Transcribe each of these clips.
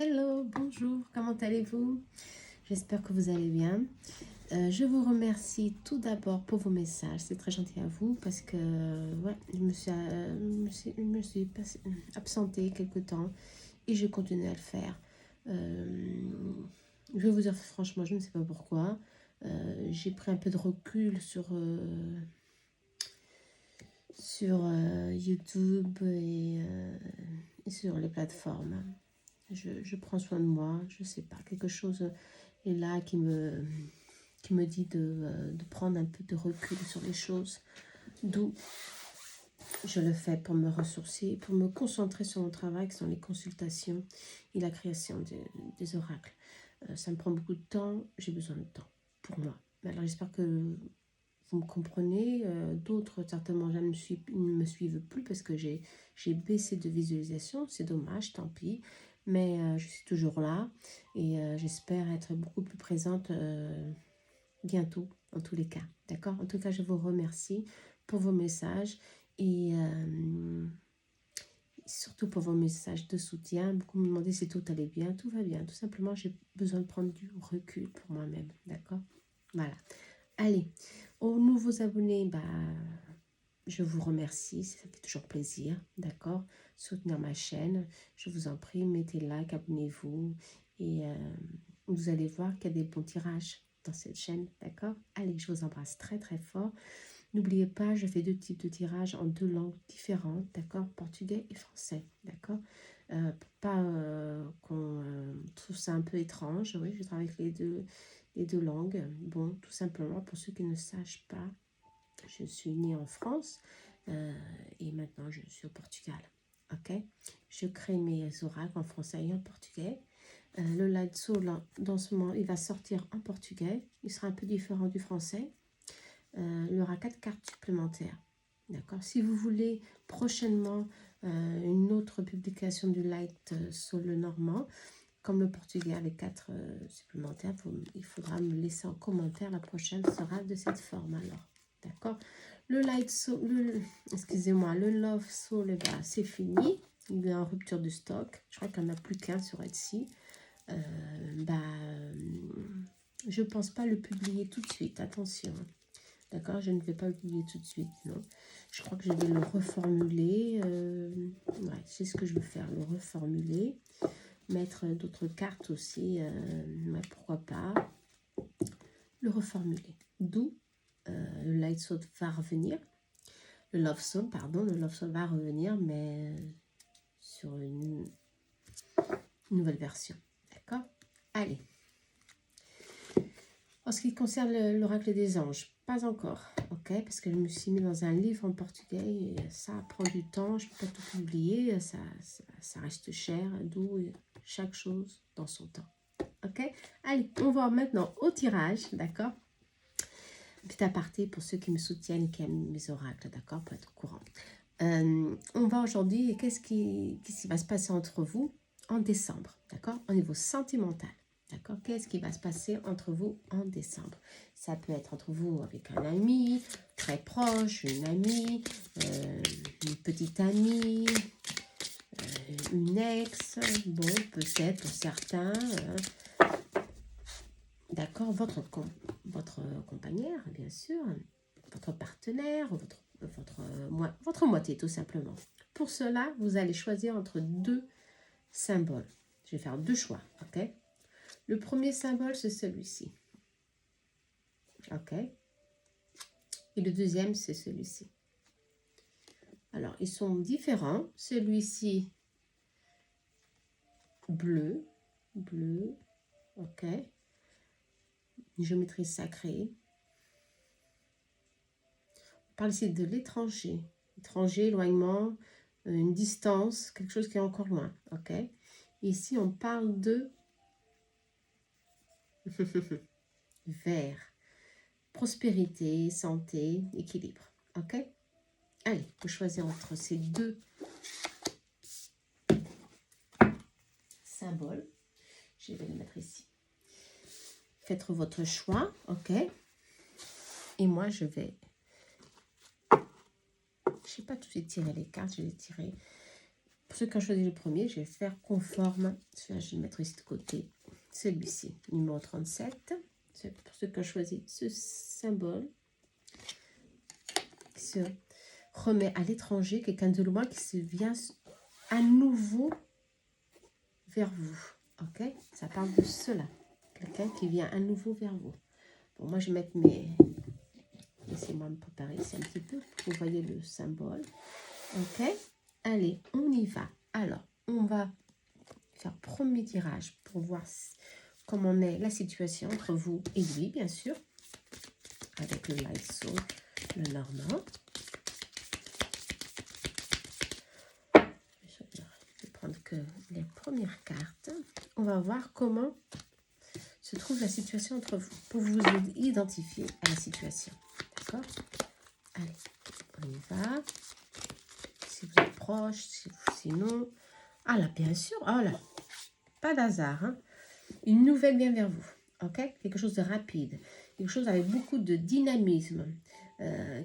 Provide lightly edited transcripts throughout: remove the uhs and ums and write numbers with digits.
Hello, bonjour, comment allez-vous? J'espère que vous allez bien. Je vous remercie tout d'abord pour vos messages, c'est très gentil à vous parce que ouais, je me suis absentée quelque temps et je continue à le faire. Je vais vous dire franchement, je ne sais pas pourquoi. J'ai pris un peu de recul sur YouTube et sur les plateformes. Je prends soin de moi, je sais pas, quelque chose est là qui me dit de prendre un peu de recul sur les choses. D'où je le fais pour me ressourcer, pour me concentrer sur mon travail, qui sont les consultations et la création des oracles. Ça me prend beaucoup de temps, j'ai besoin de temps pour moi. Alors j'espère que vous me comprenez. D'autres, certainement, ne me suivent plus parce que j'ai baissé de visualisation. C'est dommage, tant pis. Mais je suis toujours là et j'espère être beaucoup plus présente bientôt, en tous les cas. D'accord? En tout cas, je vous remercie pour vos messages et surtout pour vos messages de soutien. Beaucoup me demandaient si tout allait bien. Tout va bien. Tout simplement, j'ai besoin de prendre du recul pour moi-même. D'accord? Voilà. Allez, aux nouveaux abonnés, je vous remercie, ça fait toujours plaisir, d'accord? Soutenir ma chaîne, je vous en prie, mettez like, abonnez-vous et vous allez voir qu'il y a des bons tirages dans cette chaîne, d'accord? Allez, je vous embrasse très très fort. N'oubliez pas, je fais deux types de tirages en deux langues différentes, d'accord? Portugais et français, d'accord? Pour pas qu'on trouve ça un peu étrange, oui, je travaille avec les deux langues. Bon, tout simplement, pour ceux qui ne sachent pas, je suis née en France et maintenant je suis au Portugal, ok? Je crée mes oracles en français et en portugais. Le light soul, dans ce moment, il va sortir en portugais. Il sera un peu différent du français. Il y aura 4 cartes supplémentaires. D'accord. Si vous voulez prochainement une autre publication du Light Soul normand, comme le portugais avec 4 supplémentaires, il faudra me laisser en commentaire. La prochaine sera de cette forme alors. D'accord. Le Light Soul, excusez-moi, le Love Soul, c'est fini. Il est en rupture de stock. Je crois qu'il n'y en a plus qu'un sur Etsy. Je ne pense pas le publier tout de suite. Attention. D'accord, je ne vais pas le publier tout de suite, non. Je crois que je vais le reformuler. Ouais, c'est ce que je veux faire, le reformuler. Mettre d'autres cartes aussi, ouais, pourquoi pas. Le reformuler. D'où le Light Soul va revenir. Le Love Soul, pardon, le Love Soul va revenir, mais sur une nouvelle version. D'accord? Allez. En ce qui concerne l'oracle des anges, pas encore, ok? Parce que je me suis mis dans un livre en portugais et ça prend du temps, je ne peux pas tout publier, ça reste cher, d'où chaque chose dans son temps, ok? Allez, on va maintenant au tirage, d'accord? Petit aparté pour ceux qui me soutiennent et qui aiment mes oracles, d'accord? Pour être au courant. On va aujourd'hui, qu'est-ce qui va se passer entre vous en décembre, d'accord? Au niveau sentimental. D'accord? Qu'est-ce qui va se passer entre vous en décembre? Ça peut être entre vous avec un ami, très proche, une amie, une petite amie, une ex, bon, peut-être pour certains. D'accord? Votre compagnaire, bien sûr, votre partenaire, votre moitié, tout simplement. Pour cela, vous allez choisir entre deux symboles. Je vais faire deux choix, ok? Le premier symbole, c'est celui-ci. Ok. Et le deuxième, c'est celui-ci. Alors, ils sont différents. Celui-ci, bleu. Bleu. Ok. Une géométrie sacrée. On parle ici de l'étranger. Étranger, éloignement, une distance, quelque chose qui est encore loin. Ok. Ici, on parle de vert. Prospérité, santé, équilibre. Ok. Allez, vous choisir entre ces deux symboles. Je vais les mettre ici. Faites votre choix, ok. Et moi, je vais... Je ne sais pas tout de suite tirer les cartes, je vais tirer Pour ceux qui ont choisi le premier, je vais faire conforme. Celui-là, je vais le mettre ici de côté. Celui-ci, numéro 37. C'est pour ceux qui ont choisi ce symbole. Qui se remet à l'étranger, quelqu'un de loin qui se vient à nouveau vers vous. Ok? Ça parle de cela. Quelqu'un qui vient à nouveau vers vous. Bon, moi, je vais mettre mes... Laissez-moi me préparer ici un petit peu pour que vous voyez le symbole. Ok? Allez, on y va. Alors, on va faire premier tirage pour voir comment est la situation entre vous et lui, bien sûr. Avec le Lysol, le Normand. Je vais prendre que les premières cartes. On va voir comment se trouve la situation entre vous, pour vous identifier à la situation. D'accord? Allez, on y va. Si vous êtes proche, sinon... Ah là, bien sûr. Ah là, pas d'hasard. Hein? Une nouvelle vient vers vous. Ok? Quelque chose de rapide. Quelque chose avec beaucoup de dynamisme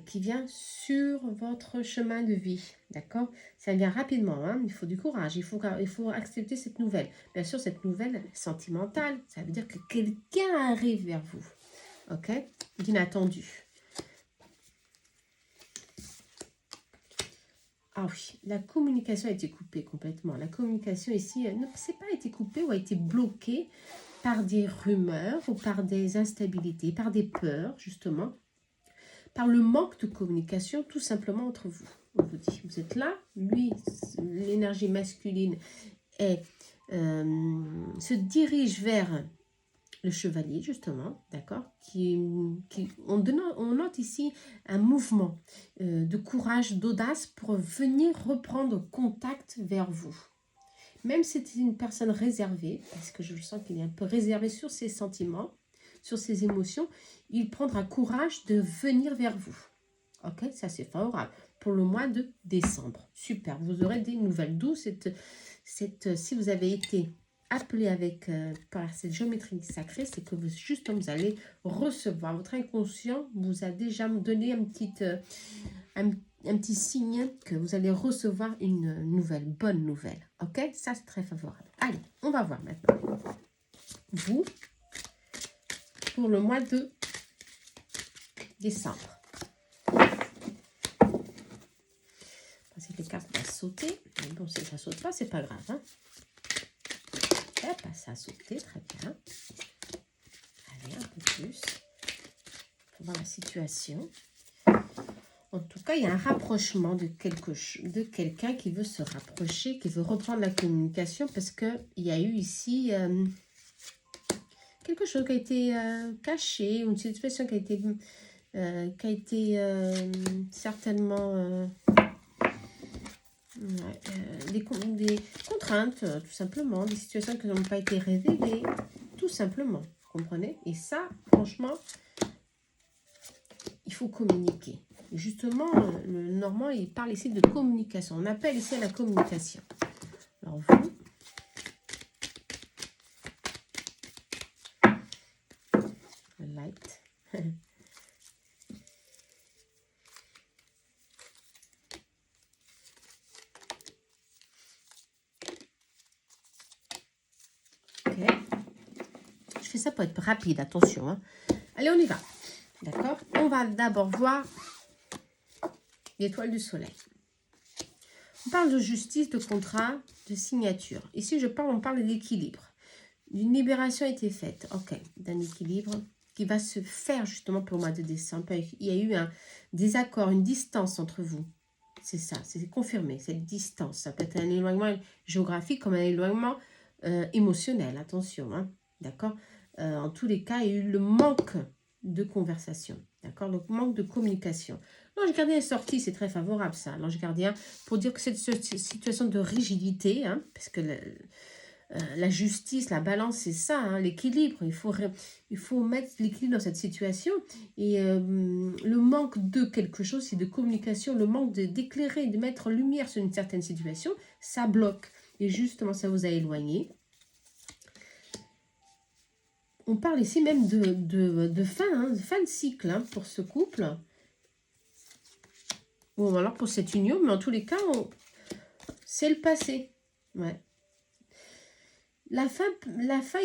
qui vient sur votre chemin de vie. D'accord? Ça vient rapidement. Hein? Il faut du courage. Il faut accepter cette nouvelle. Bien sûr, cette nouvelle est sentimentale. Ça veut dire que quelqu'un arrive vers vous. Ok? D'inattendu. Ah oui, la communication a été coupée complètement. La communication ici, ne s'est pas été coupée ou a été bloquée par des rumeurs ou par des instabilités, par des peurs, justement, par le manque de communication, tout simplement, entre vous. On vous dit, vous êtes là, lui, l'énergie masculine se dirige vers le chevalier, justement, d'accord, on note ici un mouvement de courage, d'audace pour venir reprendre contact vers vous. Même si c'est une personne réservée, parce que je sens qu'il est un peu réservé sur ses sentiments, sur ses émotions, il prendra courage de venir vers vous. Ok, ça c'est favorable. Pour le mois de décembre. Super, vous aurez des nouvelles. D'où si vous avez été appelé par cette géométrie sacrée, c'est que justement vous allez recevoir. Votre inconscient vous a déjà donné un petit signe que vous allez recevoir une nouvelle, bonne nouvelle. Ok, ça c'est très favorable. Allez, on va voir maintenant. Vous, pour le mois de décembre. Si les cartes vont sauter, mais bon, si ça ne saute pas, c'est pas grave. Hein. Hop, ça a sauté, très bien. Allez, un peu plus. Pour voir la situation. En tout cas, il y a un rapprochement de quelqu'un qui veut se rapprocher, qui veut reprendre la communication, parce qu'il y a eu ici quelque chose qui a été caché, une situation qui a été certainement... des contraintes, tout simplement, des situations qui n'ont pas été révélées, tout simplement, vous comprenez? Et ça, franchement, il faut communiquer. Et justement, le Normand, il parle ici de communication. On appelle ici à la communication. Alors vous, le light. Je fais ça pour être rapide, attention. Hein. Allez, on y va. D'accord? On va d'abord voir l'étoile du soleil. On parle de justice, de contrat, de signature. Ici, on parle d'équilibre. Une libération a été faite, ok, d'un équilibre qui va se faire justement pour le mois de décembre. Il y a eu un désaccord, une distance entre vous. C'est ça, c'est confirmé, cette distance. Ça peut être un éloignement géographique comme un éloignement émotionnel, attention, hein, d'accord. En tous les cas, il y a eu le manque de conversation, d'accord, donc manque de communication. L'ange gardien est sorti, c'est très favorable ça, l'ange gardien, pour dire que cette situation de rigidité, hein, parce que la justice, la balance, c'est ça, hein, l'équilibre. Il faut mettre l'équilibre dans cette situation. Et le manque de quelque chose, c'est de communication, le manque d'éclairer, de mettre lumière sur une certaine situation, ça bloque. Et justement, ça vous a éloigné. On parle ici même de fin, hein, de fin de cycle hein, pour ce couple. Ou alors pour cette union, mais en tous les cas, C'est le passé. Ouais. La fin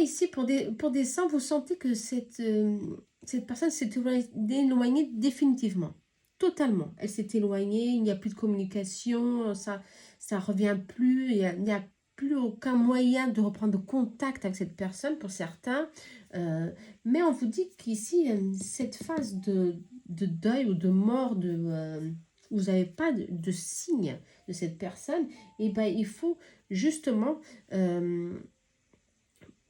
ici, pour décembre, vous sentez que cette personne s'est éloignée définitivement. Totalement. Elle s'est éloignée, il n'y a plus de communication, ça revient plus, il n'y a plus aucun moyen de reprendre contact avec cette personne pour certains. Mais on vous dit qu'ici, cette phase de deuil ou de mort, vous n'avez pas de signe de cette personne, et ben il faut justement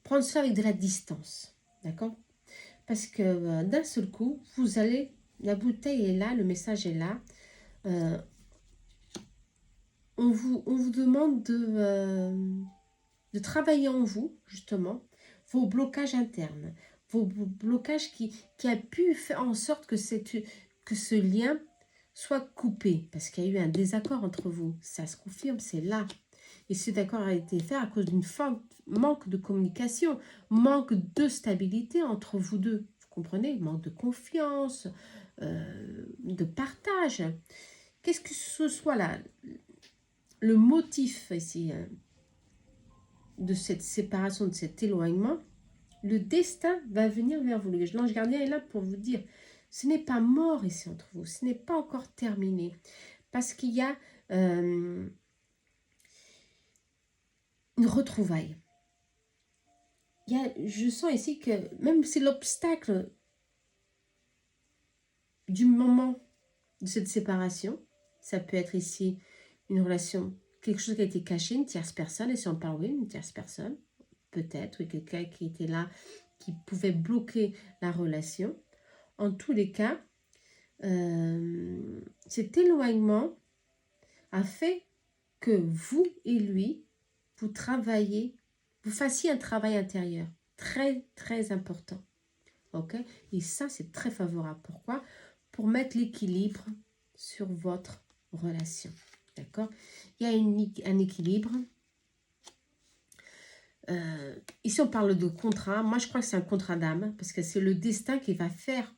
prendre ça avec de la distance, d'accord? Parce que d'un seul coup, vous allez, la bouteille est là, le message est là. Euh, on vous demande de travailler en vous, justement, vos blocages internes, vos blocages qui a pu faire en sorte que ce lien soit coupé, parce qu'il y a eu un désaccord entre vous. Ça se confirme, c'est là. Et cet accord a été fait à cause d'une manque de communication, manque de stabilité entre vous deux. Vous comprenez? Manque de confiance, de partage. Qu'est-ce que ce soit là, le motif ici de cette séparation, de cet éloignement, le destin va venir vers vous. L'ange gardien est là pour vous dire, ce n'est pas mort ici entre vous, ce n'est pas encore terminé. Parce qu'il y a une retrouvaille. Je sens ici que même si l'obstacle du moment de cette séparation, ça peut être ici une relation, quelque chose qui a été caché, une tierce personne, et si on parle, oui, une tierce personne, peut-être, ou quelqu'un qui était là, qui pouvait bloquer la relation. En tous les cas, cet éloignement a fait que vous et lui, vous travaillez, vous fassiez un travail intérieur très, très important. Ok? Et ça, c'est très favorable. Pourquoi? Pour mettre l'équilibre sur votre relation. D'accord? Il y a un équilibre. Ici, on parle de contrat. Moi, je crois que c'est un contrat d'âme parce que c'est le destin qui va faire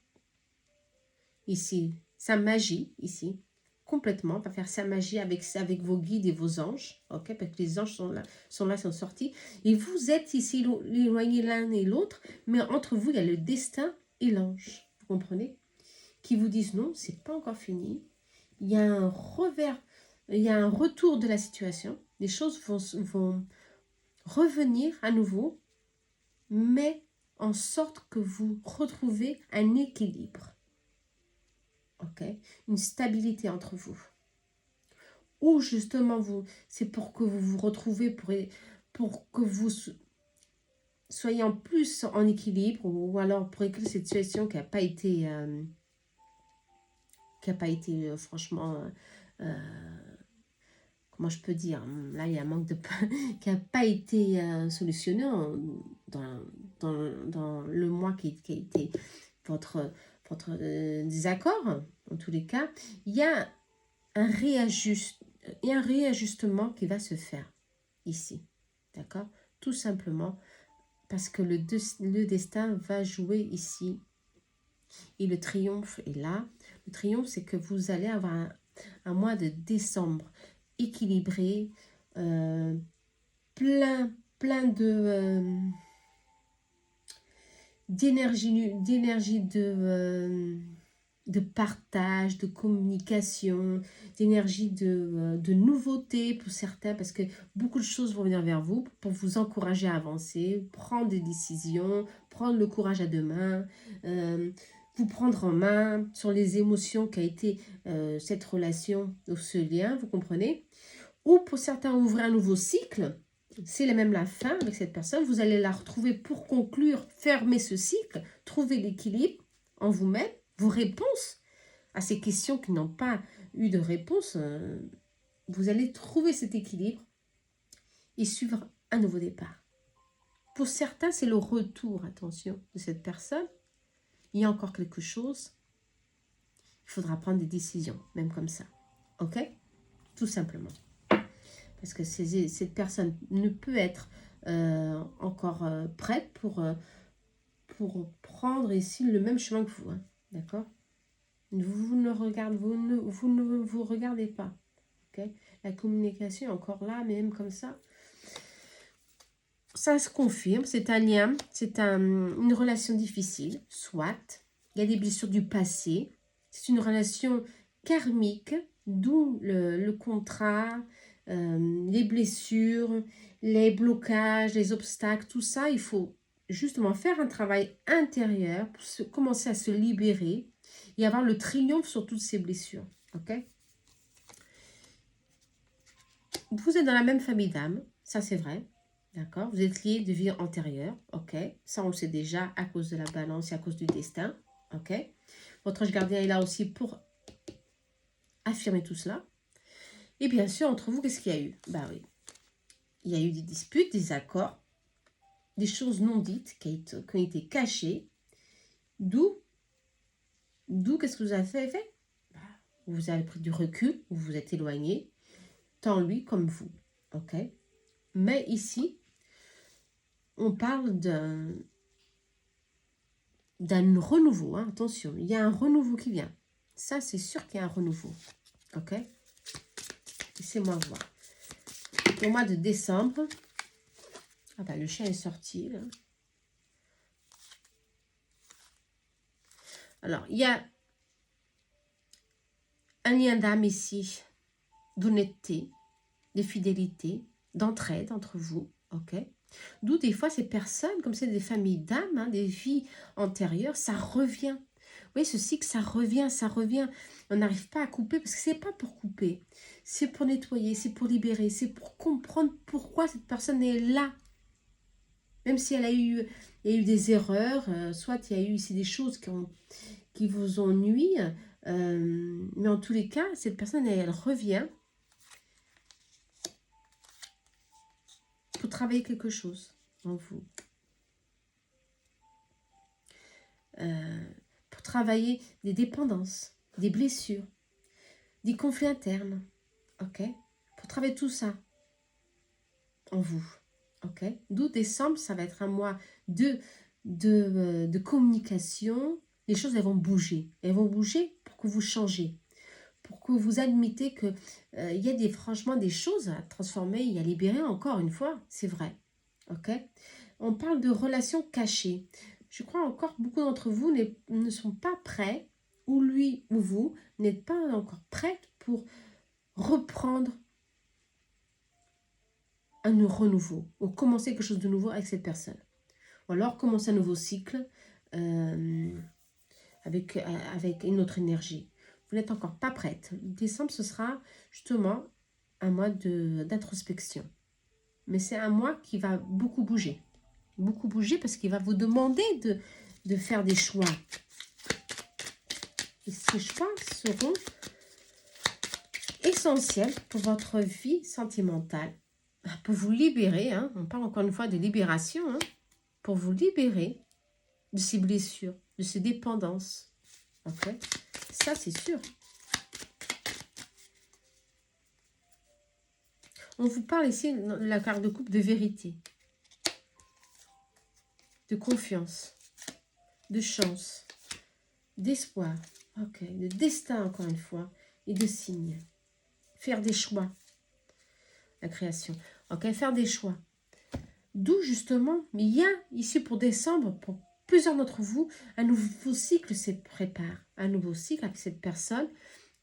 ici sa magie, ici, complètement, va faire sa magie avec vos guides et vos anges, ok, parce que les anges sont sortis, et vous êtes ici éloignés l'un et l'autre, mais entre vous, il y a le destin et l'ange, vous comprenez, qui vous disent non, c'est pas encore fini, il y a un revers, il y a un retour de la situation, les choses vont revenir à nouveau, mais en sorte que vous retrouvez un équilibre. Okay. Une stabilité entre vous. Ou justement, c'est pour que vous vous retrouvez, pour que vous soyez en plus en équilibre, ou alors pour régler cette situation qui n'a pas été, franchement, comment je peux dire, là il y a un manque de qui n'a pas été solutionné dans le mois qui a été votre désaccord, en tous les cas, il y a un réajustement qui va se faire ici, d'accord? Tout simplement parce que le destin va jouer ici et le triomphe est là. Le triomphe, c'est que vous allez avoir un mois de décembre équilibré, plein d'énergie de partage, de communication, d'énergie de nouveauté pour certains, parce que beaucoup de choses vont venir vers vous pour vous encourager à avancer, prendre des décisions, prendre le courage à deux mains, vous prendre en main sur les émotions qu'a été cette relation ou ce lien, vous comprenez? Ou pour certains, ouvrir un nouveau cycle. C'est même la fin avec cette personne. Vous allez la retrouver pour conclure, fermer ce cycle, trouver l'équilibre en vous-même, vos réponses à ces questions qui n'ont pas eu de réponse. Vous allez trouver cet équilibre et suivre un nouveau départ. Pour certains, c'est le retour, attention, de cette personne. Il y a encore quelque chose. Il faudra prendre des décisions, même comme ça. Ok? Tout simplement. Parce que cette personne ne peut être encore prête pour prendre ici le même chemin que vous. Hein, d'accord? Vous ne vous regardez pas. ok? La communication est encore là, mais même comme ça se confirme, c'est un lien, c'est une relation difficile, soit. Il y a des blessures du passé, c'est une relation karmique, d'où le contrat, les blessures, les blocages, les obstacles, tout ça, il faut justement faire un travail intérieur pour commencer à se libérer et avoir le triomphe sur toutes ces blessures, ok? Vous êtes dans la même famille d'âme, ça c'est vrai, d'accord? Vous êtes liés de vie antérieure, ok? Ça on le sait déjà à cause de la balance et à cause du destin, ok? Votre ange gardien est là aussi pour affirmer tout cela. Et bien sûr, entre vous, qu'est-ce qu'il y a eu? Bah oui, il y a eu des disputes, des accords, des choses non dites qui ont été cachées. D'où qu'est-ce que vous avez fait? Bah, vous avez pris du recul, vous vous êtes éloigné, tant lui comme vous, ok? Mais ici, on parle d'un renouveau, hein, attention, il y a un renouveau qui vient. Ça, c'est sûr qu'il y a un renouveau, ok? Laissez-moi voir. Au mois de décembre, ah bah, le chien est sorti, là. Alors, il y a un lien d'âme ici, d'honnêteté, de fidélité, d'entraide entre vous, ok? D'où des fois ces personnes, comme c'est des familles d'âmes, hein, des vies antérieures, ça revient. Vous voyez, ce cycle, ça revient, ça revient. On n'arrive pas à couper parce que c'est pas pour couper. C'est pour nettoyer, c'est pour libérer, c'est pour comprendre pourquoi cette personne est là. Même si il y a eu des erreurs, soit il y a eu ici des choses qui vous ont nui, mais en tous les cas, cette personne, elle revient pour travailler quelque chose en vous. Pour travailler des dépendances, des blessures, des conflits internes, ok? Pour travailler tout ça en vous, ok? D'où décembre, ça va être un mois de communication. Les choses, elles vont bouger. Elles vont bouger pour que vous changez, pour que vous admettez que il y a franchement des choses à transformer et à libérer, encore une fois, c'est vrai, ok? On parle de relations cachées. Je crois encore beaucoup d'entre vous ne sont pas prêts, ou lui ou vous n'êtes pas encore prêts pour reprendre un renouveau, ou commencer quelque chose de nouveau avec cette personne. Ou alors commencer un nouveau cycle avec une autre énergie. Vous n'êtes encore pas prête. Décembre, ce sera justement un mois d'introspection. Mais c'est un mois qui va beaucoup bouger. Beaucoup bouger parce qu'il va vous demander de faire des choix. Et ces choix seront essentiels pour votre vie sentimentale, pour vous libérer, hein, on parle encore une fois de libération, hein, pour vous libérer de ces blessures, de ces dépendances. Okay? Ça, c'est sûr. On vous parle ici, de la carte de coupe, de vérité, de confiance, de chance, d'espoir, ok, de destin encore une fois, et de signes. Faire des choix, la création, ok, faire des choix. D'où justement, mais il y a ici pour décembre, pour plusieurs d'entre vous, un nouveau cycle se prépare, un nouveau cycle avec cette personne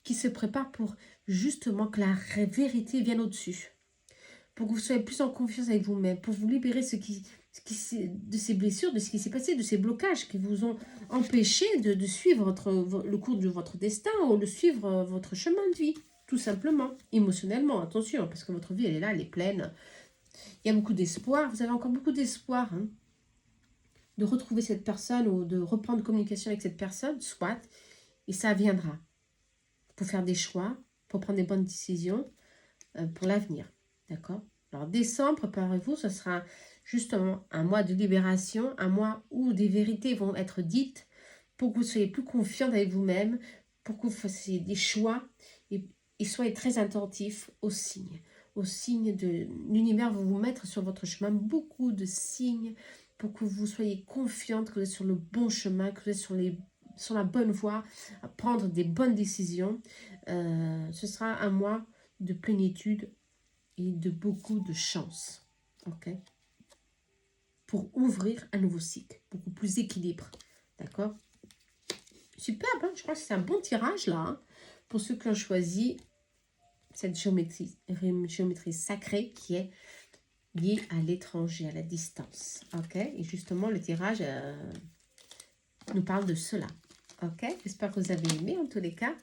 qui se prépare pour justement que la vérité vienne au-dessus, pour que vous soyez plus en confiance avec vous-même, pour vous libérer de ces blessures, de ce qui s'est passé, de ces blocages qui vous ont empêché de suivre le cours de votre destin ou de suivre votre chemin de vie, tout simplement, émotionnellement, attention, parce que votre vie, elle est là, elle est pleine. Il y a beaucoup d'espoir, vous avez encore beaucoup d'espoir, hein, de retrouver cette personne ou de reprendre communication avec cette personne, soit, et ça viendra, pour faire des choix, pour prendre des bonnes décisions pour l'avenir, d'accord? Alors décembre, préparez-vous, ce sera justement un mois de libération, un mois où des vérités vont être dites pour que vous soyez plus confiante avec vous-même, pour que vous fassiez des choix et soyez très attentifs aux signes. Aux signes de l'univers va vous mettre sur votre chemin beaucoup de signes pour que vous soyez confiante que vous êtes sur le bon chemin, que vous êtes sur la bonne voie, à prendre des bonnes décisions. Ce sera un mois de plénitude et de beaucoup de chance. Ok? Pour ouvrir un nouveau cycle, beaucoup plus équilibre. D'accord? Superbe, hein? Je crois que c'est un bon tirage là, hein, pour ceux qui ont choisi cette géométrie sacrée qui est liée à l'étranger, à la distance. Ok? Et justement, le tirage nous parle de cela. Ok? J'espère que vous avez aimé en tous les cas.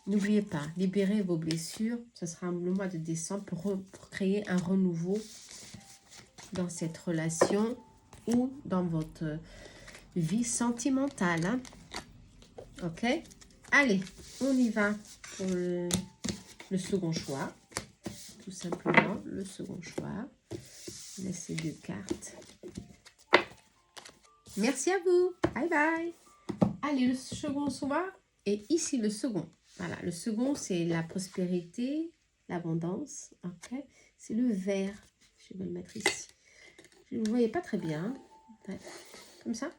N'oubliez pas, libérez vos blessures. Ce sera le mois de décembre pour créer un renouveau dans cette relation ou dans votre vie sentimentale. Hein? Ok? Allez, on y va pour le second choix. Tout simplement, le second choix. Laissez 2 cartes. Merci à vous. Bye bye. Allez, le second choix. Et ici, le second. Voilà, le second, c'est la prospérité, l'abondance. Ok? C'est le vert. Je vais le mettre ici. Vous ne voyez pas très bien. Ouais. Comme ça?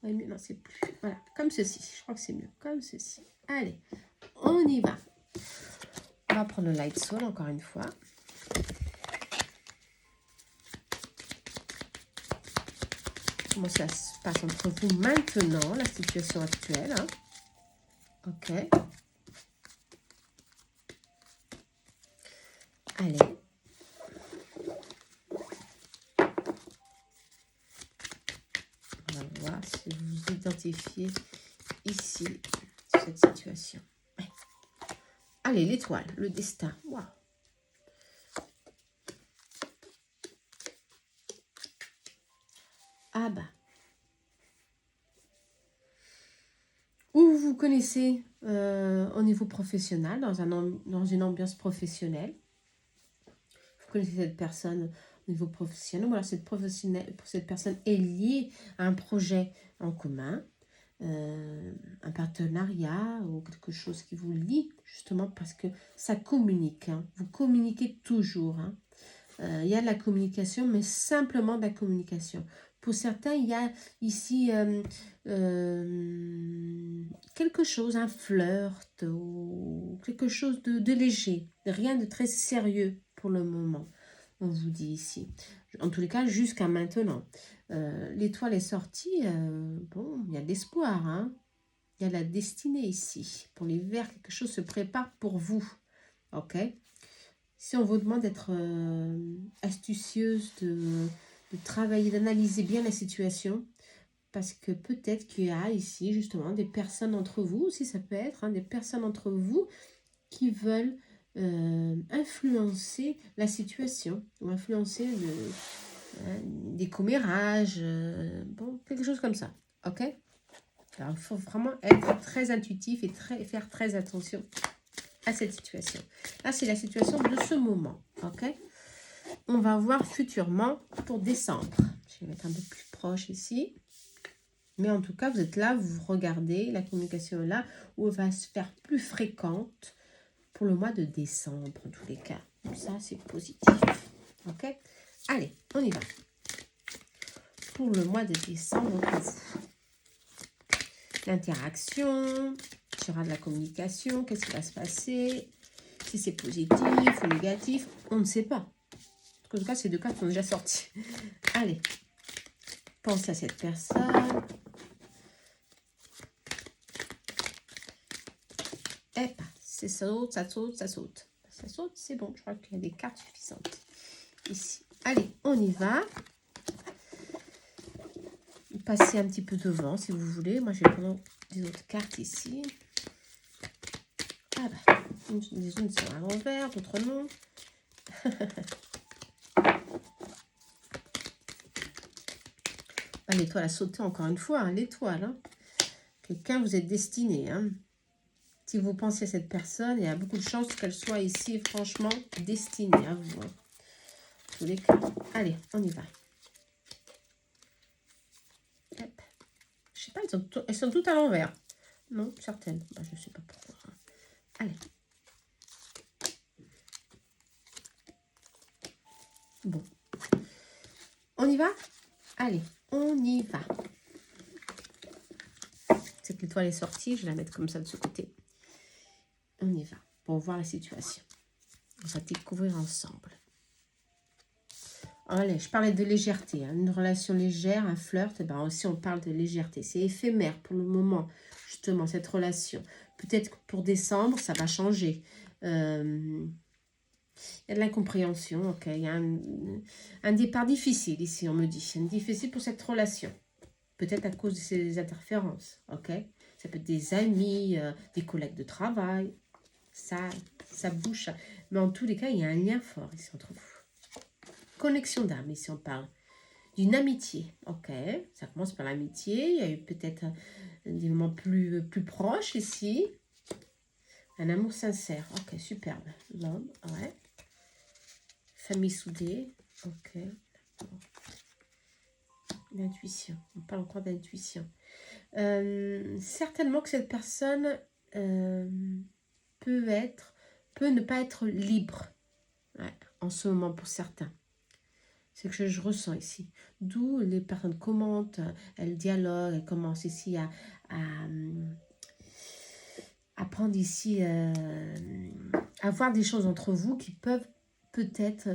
Ouais, mais non, c'est plus. Voilà, comme ceci. Je crois que c'est mieux. Comme ceci. Allez, on y va. On va prendre le Light Soul encore une fois. Comment ça se passe entre vous maintenant, la situation actuelle. Hein? Ok. Allez. On va voir si vous vous identifiez ici, sur cette situation. Ouais. Allez, l'étoile, le destin. Wow. Ah bah. Ou vous connaissez au niveau professionnel, dans une ambiance professionnelle. Vous connaissez cette personne au niveau professionnel. Ou alors cette personne est liée à un projet en commun. Un partenariat ou quelque chose qui vous lie, justement parce que ça communique. Hein. Vous communiquez toujours. Hein. Il y a de la communication, mais simplement de la communication. Pour certains, il y a ici quelque chose, un flirt ou quelque chose de léger, rien de très sérieux pour le moment, on vous dit ici. En tous les cas, jusqu'à maintenant. L'étoile est sortie, bon, il y a de l'espoir, hein. Il y a la destinée ici. Pour les Verts, quelque chose se prépare pour vous. Ok? Si on vous demande d'être astucieuse, de travailler, d'analyser bien la situation, parce que peut-être qu'il y a ici justement des personnes entre vous, aussi ça peut être, hein, des personnes entre vous qui veulent influencer la situation, ou influencer des commérages, bon, quelque chose comme ça. Ok? Alors, il faut vraiment être très intuitif et faire très attention à cette situation. Là, c'est la situation de ce moment. Ok? On va voir futurement pour décembre. Je vais mettre un peu plus proche ici. Mais en tout cas, vous êtes là, vous regardez, la communication est là, où elle va se faire plus fréquente pour le mois de décembre, en tous les cas. Donc ça, c'est positif. Ok? Allez, on y va. Pour le mois de décembre, l'interaction, il y aura de la communication, qu'est-ce qui va se passer, si c'est positif ou négatif, on ne sait pas. En tout cas, ces 2 cartes sont déjà sorties. Allez, pense à cette personne. Et ça saute, ça saute, ça saute. Ça saute, c'est bon, je crois qu'il y a des cartes suffisantes ici. Allez, on y va. Passez un petit peu devant si vous voulez. Moi, je vais prendre des autres cartes ici. Ah bah, les unes sont à l'envers, d'autres non. Ah, l'étoile a sauté encore une fois, hein, l'étoile. Hein. Quelqu'un vous êtes destiné. Hein. Si vous pensez à cette personne, il y a beaucoup de chances qu'elle soit ici, franchement, destinée à vous. Hein. Tous les cas. Allez, on y va. Hop. Je sais pas, elles sont toutes à l'envers. Non, certaines. Bah, je ne sais pas pourquoi. Allez. Bon. On y va? Allez, on y va. Cette étoile est sortie, je vais la mettre comme ça de ce côté. On y va. pour voir la situation. On va découvrir ensemble. Allez, je parlais de légèreté, hein. Une relation légère, un flirt, ben aussi on parle de légèreté. C'est éphémère pour le moment, justement, cette relation. Peut-être que pour décembre, ça va changer. Il y a de l'incompréhension, ok. Il y a un départ difficile ici, on me dit. Difficile pour cette relation. Peut-être à cause de ces interférences, ok. Ça peut être des amis, des collègues de travail. Ça bouge. Mais en tous les cas, il y a un lien fort ici entre vous. Connexion d'âme, ici on parle. D'une amitié, ok. Ça commence par l'amitié. Il y a eu peut-être des moments plus proches ici. Un amour sincère, ok, superbe. L'homme, ouais. Famille soudée, ok. L'intuition, on parle encore d'intuition. Certainement que cette personne peut ne pas être libre, ouais, en ce moment pour certains. C'est ce que je ressens ici. D'où les personnes commentent, elles dialoguent, elles commencent ici à prendre ici, à voir des choses entre vous qui peuvent peut-être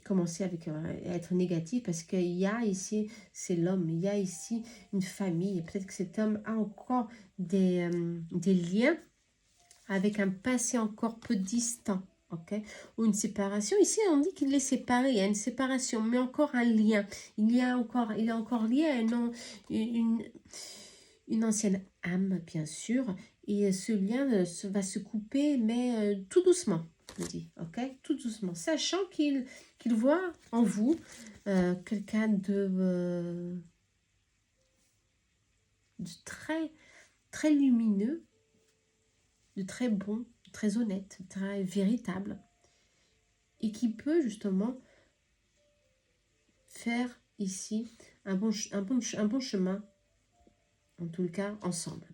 commencer avec être négatif, parce qu'il y a ici, c'est l'homme, il y a ici une famille, et peut-être que cet homme a encore des liens avec un passé encore peu distant, ok, ou une séparation. Ici on dit qu'il est séparé, il y a une séparation, mais encore un lien, il est encore lié à une ancienne âme, bien sûr, et ce lien va se couper, mais tout doucement, je dis, ok, tout doucement, sachant qu'il voit en vous quelqu'un de très, très lumineux, de très bon, de très honnête, de très véritable, et qui peut justement faire ici un bon chemin, en tout cas ensemble.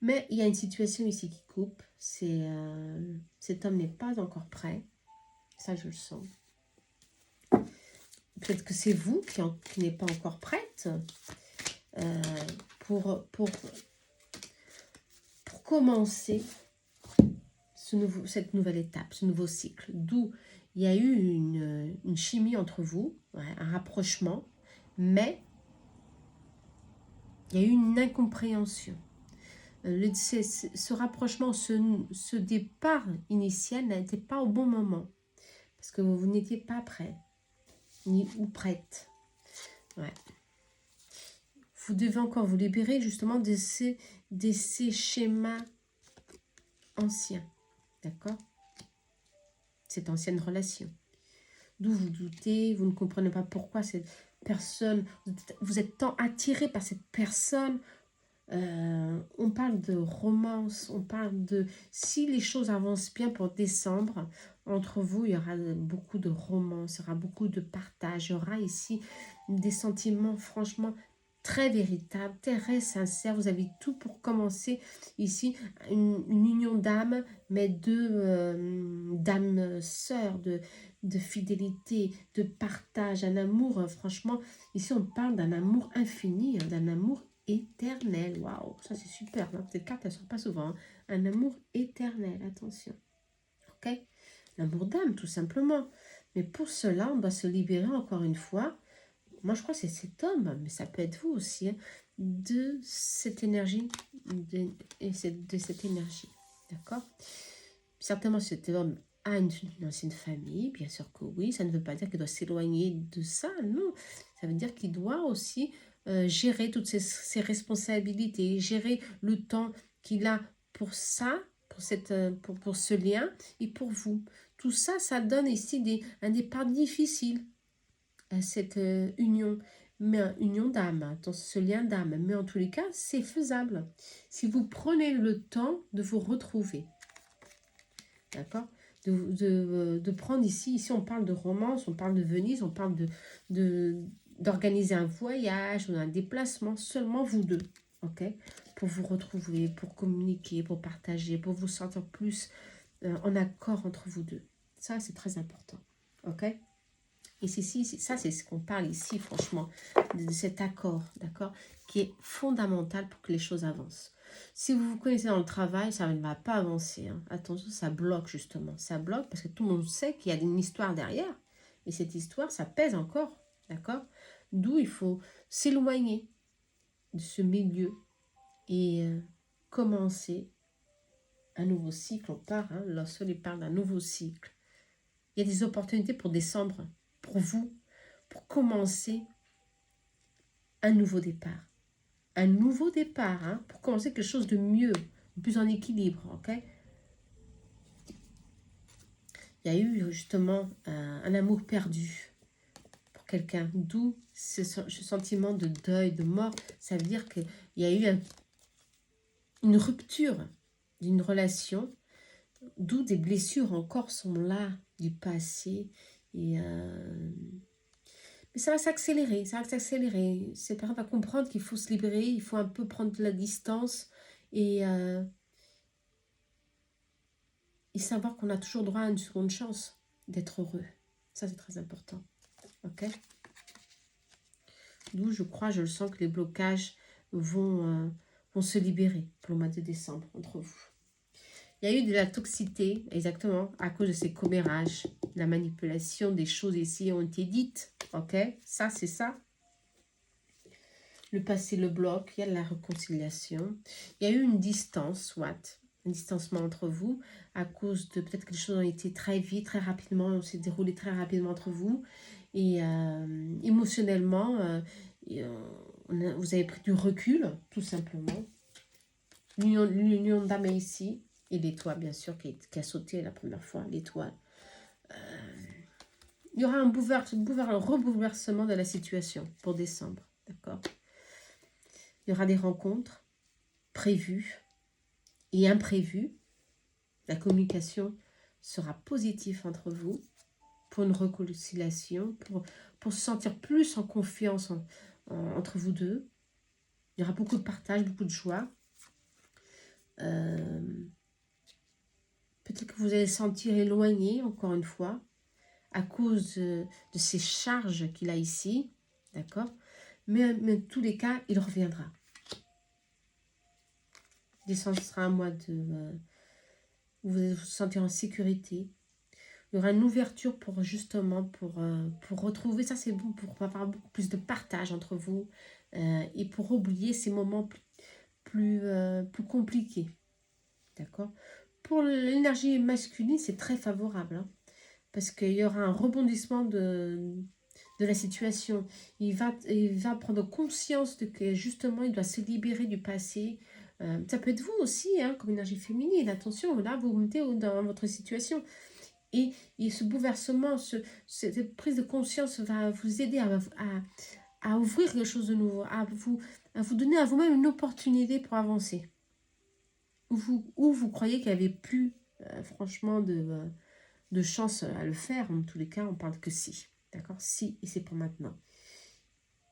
Mais il y a une situation ici qui coupe. Cet homme n'est pas encore prêt. Ça, je le sens. Peut-être que c'est vous qui n'êtes pas encore prête pour commencer cette nouvelle étape, ce nouveau cycle. D'où il y a eu une chimie entre vous, ouais, un rapprochement, mais il y a eu une incompréhension. Ce rapprochement, ce départ initial n'était pas au bon moment. Parce que vous n'étiez pas prêt, ni ou prête. Ouais. Vous devez encore vous libérer justement de ces schémas anciens. D'accord? Cette ancienne relation. D'où vous doutez, vous ne comprenez pas pourquoi cette personne, vous êtes tant attiré par cette personne. On parle de romance, on parle de... Si les choses avancent bien pour décembre, entre vous, il y aura beaucoup de romance, il y aura beaucoup de partage, il y aura ici des sentiments franchement très véritables, très sincères. Vous avez tout pour commencer ici, une union d'âme, mais d'âme sœur, de fidélité, de partage, un amour, franchement, ici on parle d'un amour infini, hein, d'un amour éternel. Waouh, ça c'est super. Hein. Cette carte, elle ne sort pas souvent. Hein. Un amour éternel, attention. Ok? L'amour d'âme, tout simplement. Mais pour cela, on doit se libérer encore une fois. Moi, je crois que c'est cet homme, mais ça peut être vous aussi, hein, de cette énergie, de cette énergie. D'accord? Certainement, cet homme a une ancienne famille, bien sûr que oui. Ça ne veut pas dire qu'il doit s'éloigner de ça, non. Ça veut dire qu'il doit aussi gérer toutes ses responsabilités, gérer le temps qu'il a pour ça, pour ce lien et pour vous. Tout ça, ça donne ici un départ difficile à cette union, mais union d'âme, dans ce lien d'âme. Mais en tous les cas, c'est faisable. Si vous prenez le temps de vous retrouver, d'accord, de prendre ici on parle de romance, on parle de Venise, on parle d'organiser un voyage ou un déplacement, seulement vous deux, ok, pour vous retrouver, pour communiquer, pour partager, pour vous sentir plus en accord entre vous deux. Ça, c'est très important, ok. Et ça, c'est ce qu'on parle ici, franchement, de cet accord, d'accord, qui est fondamental pour que les choses avancent. Si vous vous connaissez dans le travail, ça ne va pas avancer. Hein. Attention, ça bloque justement. Ça bloque parce que tout le monde sait qu'il y a une histoire derrière. Et cette histoire, ça pèse encore. D'accord? D'où il faut s'éloigner de ce milieu et commencer un nouveau cycle. On part, hein, lorsqu'il parle d'un nouveau cycle. Il y a des opportunités pour décembre, pour vous, pour commencer un nouveau départ. Un nouveau départ, hein, pour commencer quelque chose de mieux, plus en équilibre, ok? Il y a eu justement un amour perdu pour quelqu'un, d'où ce sentiment de deuil, de mort. Ça veut dire qu'il y a eu une rupture d'une relation, d'où des blessures encore sont là, du passé. Et mais ça va s'accélérer, ça va s'accélérer. Cette personne va comprendre qu'il faut se libérer, il faut un peu prendre de la distance et savoir qu'on a toujours droit à une seconde chance d'être heureux. Ça, c'est très important. Ok? D'où je crois, je le sens que les blocages vont se libérer pour le mois de décembre entre vous. Il y a eu de la toxicité, exactement, à cause de ces commérages, la manipulation des choses ici ont été dites. Ok? Ça, c'est ça. Le passé le bloque, il y a de la réconciliation. Il y a eu une distance, soit un distancement entre vous, à cause de peut-être que les choses ont été très vite, très rapidement, on s'est déroulé très rapidement entre vous. Et émotionnellement, vous avez pris du recul, tout simplement. L'union d'âme est ici. Et l'étoile, bien sûr, qui a sauté la première fois, l'étoile. Il y aura un rebouleversement de la situation pour décembre, d'accord? Il y aura des rencontres prévues et imprévues. La communication sera positive entre vous pour une réconciliation, pour se sentir plus en confiance entre vous deux. Il y aura beaucoup de partage, beaucoup de joie. Peut-être que vous allez se sentir éloigné, encore une fois, à cause de ces charges qu'il a ici, d'accord? Mais en tous les cas, il reviendra. Décembre sera un mois où vous allez vous sentir en sécurité. Il y aura une ouverture pour justement, pour retrouver, ça c'est bon, pour avoir beaucoup plus de partage entre vous et pour oublier ces moments plus compliqués, d'accord? Pour l'énergie masculine, c'est très favorable, hein, parce qu'il y aura un rebondissement de la situation. Il va prendre conscience de que justement, il doit se libérer du passé. Ça peut être vous aussi, hein, comme énergie féminine. Attention, là, vous mettez dans votre situation. Et ce bouleversement, cette prise de conscience va vous aider à ouvrir quelque chose de nouveau, à vous donner à vous-même une opportunité pour avancer. Où vous croyez qu'il n'y avait plus, franchement, de chance à le faire. En tous les cas, on parle que si. D'accord? Si, et c'est pour maintenant.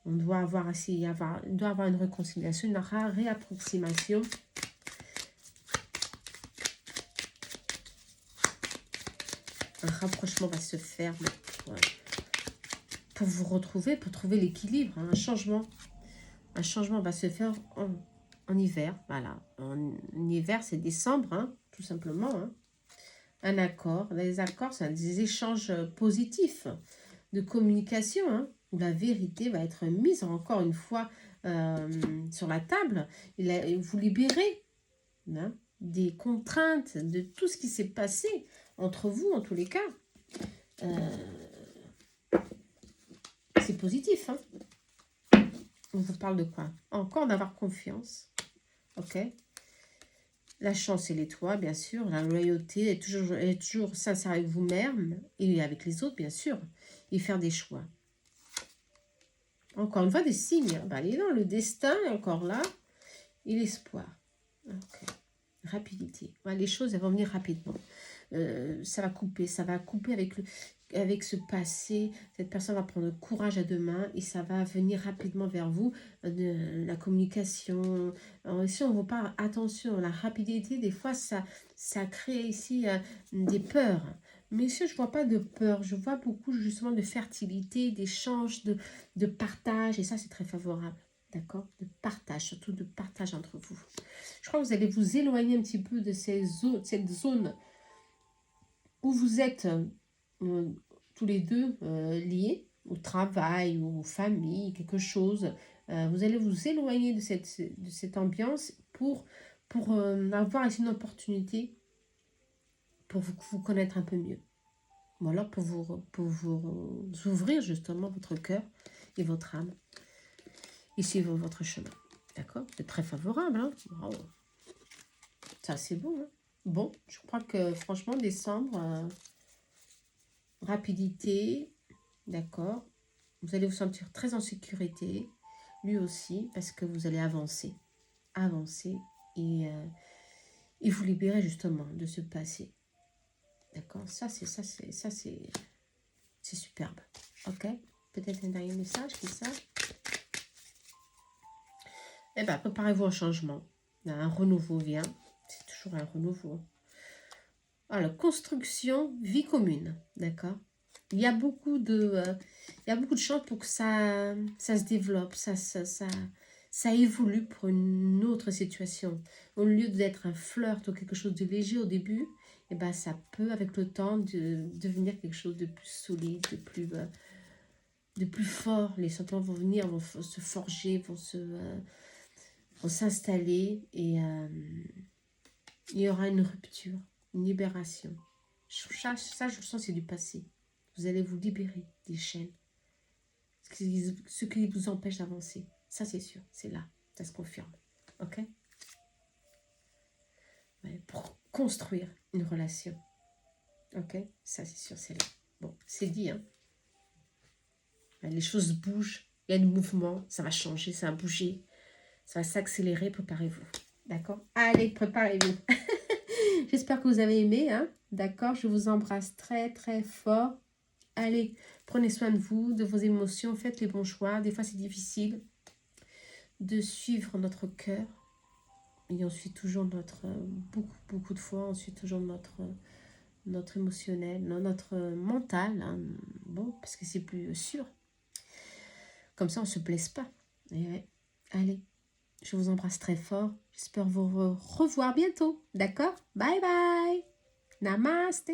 On doit avoir une réconciliation, une réapproximation. Un rapprochement va se faire pour vous retrouver, pour trouver l'équilibre. Hein, un changement va se faire en hiver. Voilà. En hiver, c'est décembre, hein, tout simplement. Hein. Un accord. Les accords, c'est des échanges positifs de communication, hein, où la vérité va être mise encore une fois sur la table. Et vous libérez, hein, des contraintes, de tout ce qui s'est passé entre vous, en tous les cas. C'est positif. Hein. On vous parle de quoi? Encore d'avoir confiance. Ok? La chance et l'étoile, bien sûr. La loyauté, être toujours sincère avec vous-même et avec les autres, bien sûr. Et faire des choix. Encore une fois, des signes. Ben, il est dans le destin, encore là. Et l'espoir. Ok. Rapidité. Ouais, les choses, elles vont venir rapidement. Ça va couper avec ce passé. Cette personne va prendre courage à deux mains et ça va venir rapidement vers vous. La communication. Alors, ici, on vous parle, attention, la rapidité, des fois, ça crée ici des peurs. Mais ici, je ne vois pas de peur. Je vois beaucoup justement de fertilité, d'échange, de partage. Et ça, c'est très favorable. d'accord? De partage, surtout de partage entre vous. Je crois que vous allez vous éloigner un petit peu de cette zone où vous êtes tous les deux liés, au travail, ou aux familles, quelque chose. Vous allez vous éloigner de cette ambiance pour avoir une opportunité pour vous connaître un peu mieux. Ou alors pour vous ouvrir justement votre cœur et votre âme et suivre votre chemin. D'accord? C'est très favorable. Hein? Wow. Ça, c'est bon. Hein? Bon, je crois que franchement, décembre, rapidité, d'accord? Vous allez vous sentir très en sécurité, lui aussi, parce que vous allez avancer. Avancer et vous libérer justement de ce passé. D'accord? C'est superbe. Ok? Peut-être un dernier message qui ça. Eh bien, préparez-vous au changement. Un renouveau vient. C'est toujours un renouveau. Alors, construction, vie commune. D'accord? Il y a beaucoup de chances pour que ça se développe, ça évolue pour une autre situation. Au lieu d'être un flirt ou quelque chose de léger au début, eh ben, ça peut, avec le temps, devenir quelque chose de plus solide, de plus fort. Les sentiments vont venir, vont se forger, vont s'installer et il y aura une rupture, une libération. Ça, je le sens, c'est du passé. Vous allez vous libérer des chaînes, ce qui vous empêche d'avancer. Ça, c'est sûr, c'est là, ça se confirme. Ok? Ouais, pour construire une relation. Ok? Ça, c'est sûr, c'est là. Bon, c'est dit, hein? Les choses bougent, il y a du mouvement, ça va changer, ça va bouger, ça va s'accélérer, préparez-vous. D'accord? Allez, préparez-vous. J'espère que vous avez aimé, hein? D'accord? Je vous embrasse très, très fort. Allez, prenez soin de vous, de vos émotions, faites les bons choix. Des fois, c'est difficile de suivre notre cœur. Et on suit toujours beaucoup de fois, on suit toujours notre émotionnel, notre mental. Hein. Bon, parce que c'est plus sûr. Comme ça, on ne se blesse pas. Et ouais. Allez, je vous embrasse très fort. J'espère vous revoir bientôt. D'accord? Bye bye. Namaste.